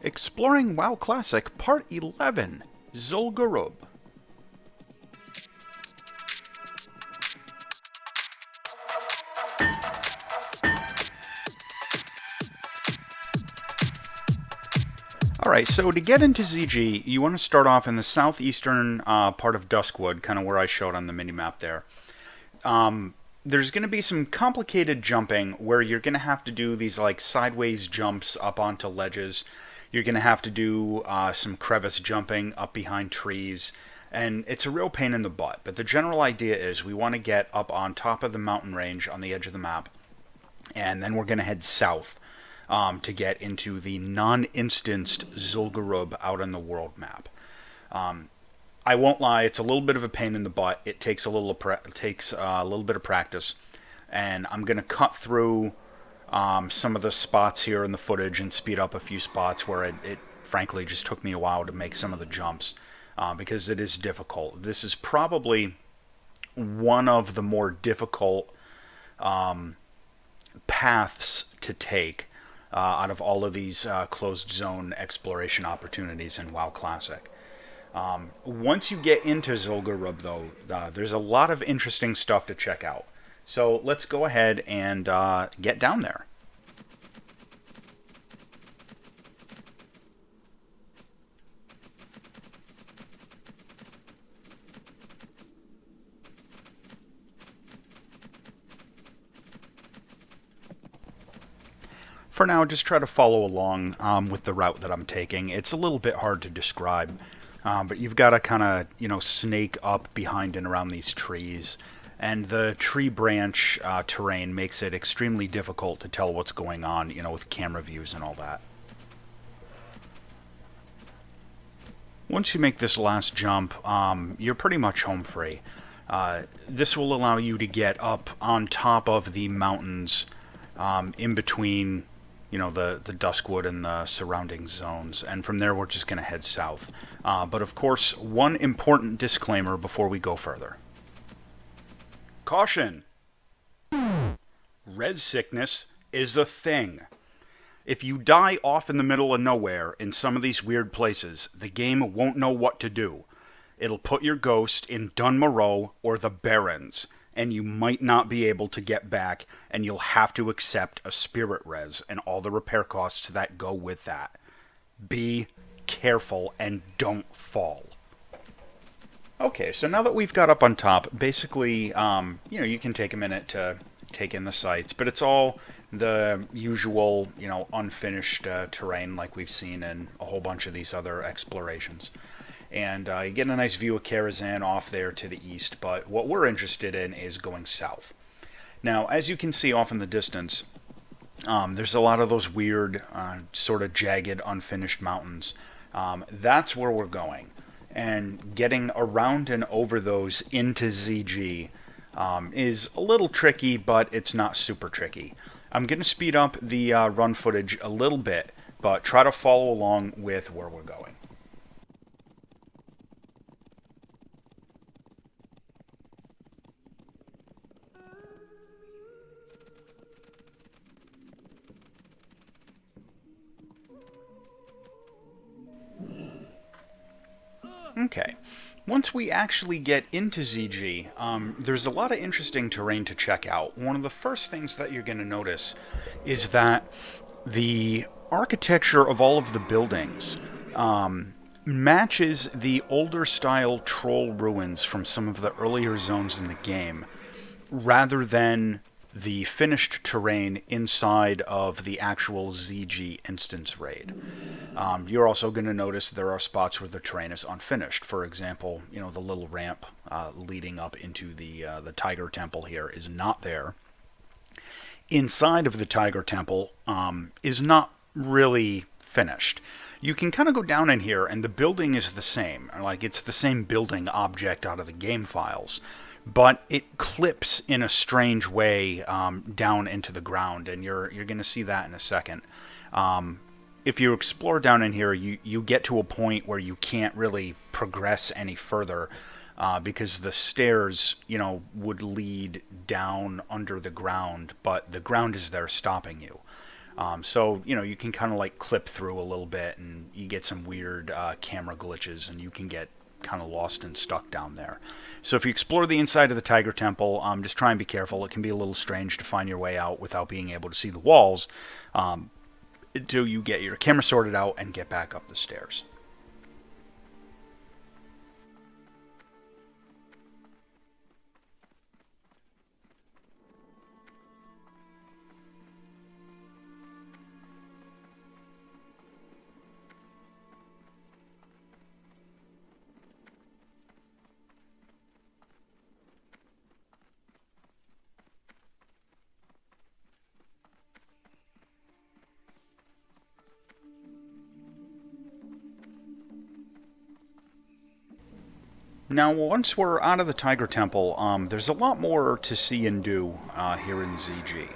Exploring WoW Classic Part 11, Zul'Gurub. Alright, so to get into ZG, you want to start off in the southeastern part of Duskwood, kind of where I showed on the minimap there. There's going to be some complicated jumping where you're going to have to do these like sideways jumps up onto ledges. You're going to have to do some crevice jumping up behind trees, and it's a real pain in the butt. But the general idea is we want to get up on top of the mountain range on the edge of the map, and then we're going to head south to get into the non-instanced Zul'Gurub out on the world map. I won't lie; it's a little bit of a pain in the butt. It takes a little bit of practice, and I'm going to cut through some of the spots here in the footage and speed up a few spots where it frankly just took me a while to make some of the jumps because it is difficult. This is probably one of the more difficult paths to take out of all of these closed zone exploration opportunities in WoW Classic. Once you get into Zul'Gurub, though, there's a lot of interesting stuff to check out. So let's go ahead and get down there. For now, just try to follow along with the route that I'm taking. It's a little bit hard to describe. But you've got to kind of, snake up behind and around these trees. And the tree branch terrain makes it extremely difficult to tell what's going on, with camera views and all that. Once you make this last jump, you're pretty much home free. This will allow you to get up on top of the mountains in between the Duskwood and the surrounding zones, and from there we're just going to head south. But of course, one important disclaimer before we go further. Caution! Res sickness is a thing. If you die off in the middle of nowhere in some of these weird places, the game won't know what to do. It'll put your ghost in Dunmoreau or the Barrens, and you might not be able to get back, and you'll have to accept a spirit res and all the repair costs that go with that. Be careful and don't fall. Okay, so now that we've got up on top, basically, you can take a minute to take in the sights, but it's all the usual, unfinished terrain like we've seen in a whole bunch of these other explorations. And you get a nice view of Karazhan off there to the east, but what we're interested in is going south. Now, as you can see off in the distance, there's a lot of those weird, sort of jagged, unfinished mountains. That's where we're going. And getting around and over those into ZG is a little tricky, but it's not super tricky. I'm going to speed up the run footage a little bit, but try to follow along with where we're going. Okay, once we actually get into ZG, there's a lot of interesting terrain to check out. One of the first things that you're going to notice is that the architecture of all of the buildings matches the older style troll ruins from some of the earlier zones in the game, rather than the finished terrain inside of the actual ZG instance raid. You're also going to notice there are spots where the terrain is unfinished. For example, the little ramp leading up into the Tiger Temple here is not there. Inside of the Tiger Temple is not really finished. You can kind of go down in here, and the building is the same. Like, it's the same building object out of the game files. But it clips in a strange way down into the ground, and you're going to see that in a second. If you explore down in here, you get to a point where you can't really progress any further because the stairs, would lead down under the ground, but the ground is there stopping you. So, you can kind of like clip through a little bit and you get some weird camera glitches and you can get kind of lost and stuck down there. So if you explore the inside of the Tiger Temple, just try and be careful. It can be a little strange to find your way out without being able to see the walls until you get your camera sorted out and get back up the stairs. Now, once we're out of the Tiger Temple, there's a lot more to see and do here in ZG.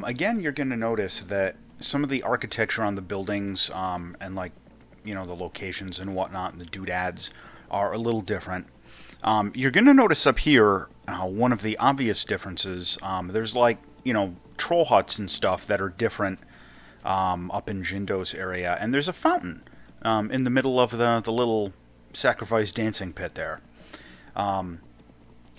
Again, you're going to notice that some of the architecture on the buildings and like the locations and whatnot and the doodads are a little different. You're going to notice up here one of the obvious differences. There's like troll huts and stuff that are different up in Jindo's area, and there's a fountain in the middle of the little sacrifice dancing pit there.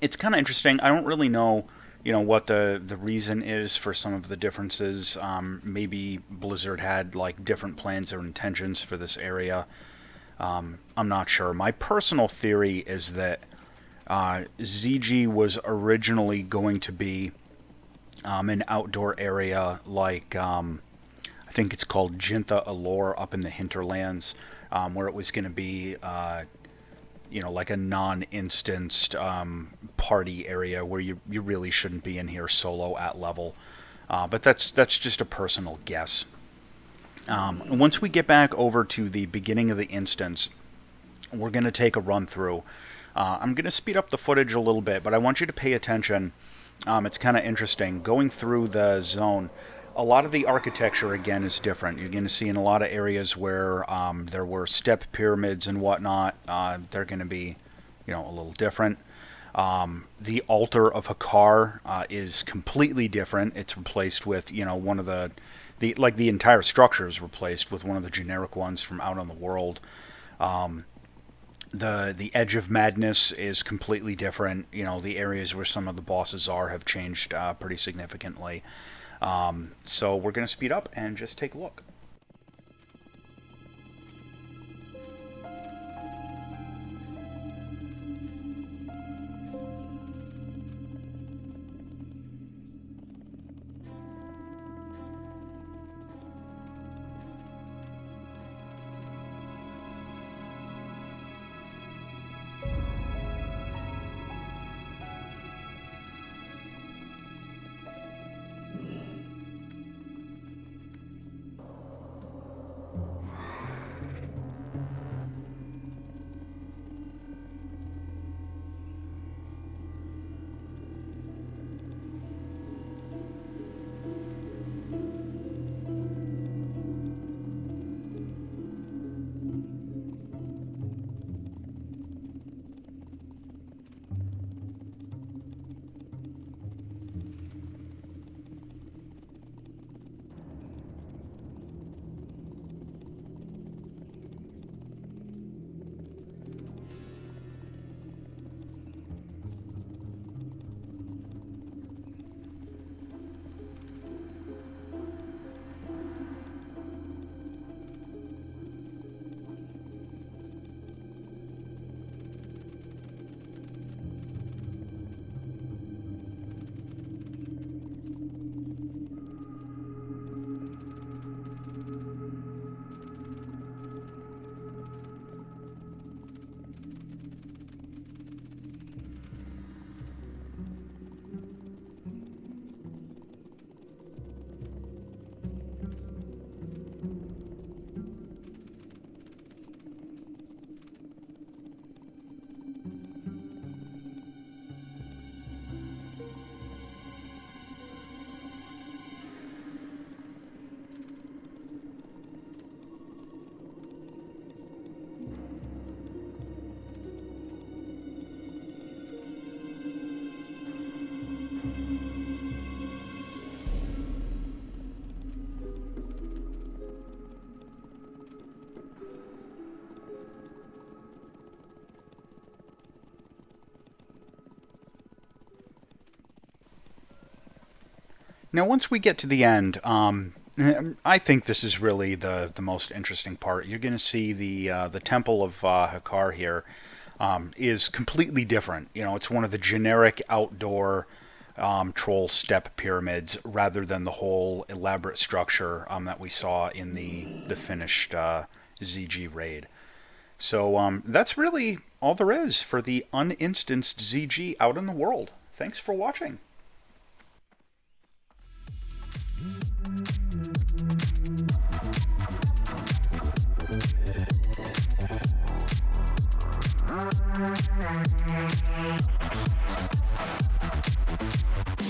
It's kind of interesting. I don't really know, what the reason is for some of the differences. Maybe Blizzard had like different plans or intentions for this area. I'm not sure. My personal theory is that ZG was originally going to be an outdoor area like I think it's called Jintha Allure up in the hinterlands, where it was going to be like a non-instanced party area where you really shouldn't be in here solo at level. But that's just a personal guess. Once we get back over to the beginning of the instance, we're going to take a run through. I'm going to speed up the footage a little bit, but I want you to pay attention. It's kind of interesting. Going through the zone, a lot of the architecture, again, is different. You're going to see in a lot of areas where there were step pyramids and whatnot, they're going to be, a little different. The altar of Hakar is completely different. It's replaced with, one of the entire structure is replaced with one of the generic ones from out on the world. The Edge of Madness is completely different. The areas where some of the bosses are have changed pretty significantly. So we're going to speed up and just take a look. Now, once we get to the end, I think this is really the most interesting part. You're going to see the temple of Hakar here is completely different. You know, it's one of the generic outdoor troll step pyramids rather than the whole elaborate structure that we saw in the finished ZG raid. So that's really all there is for the uninstanced ZG out in the world. Thanks for watching.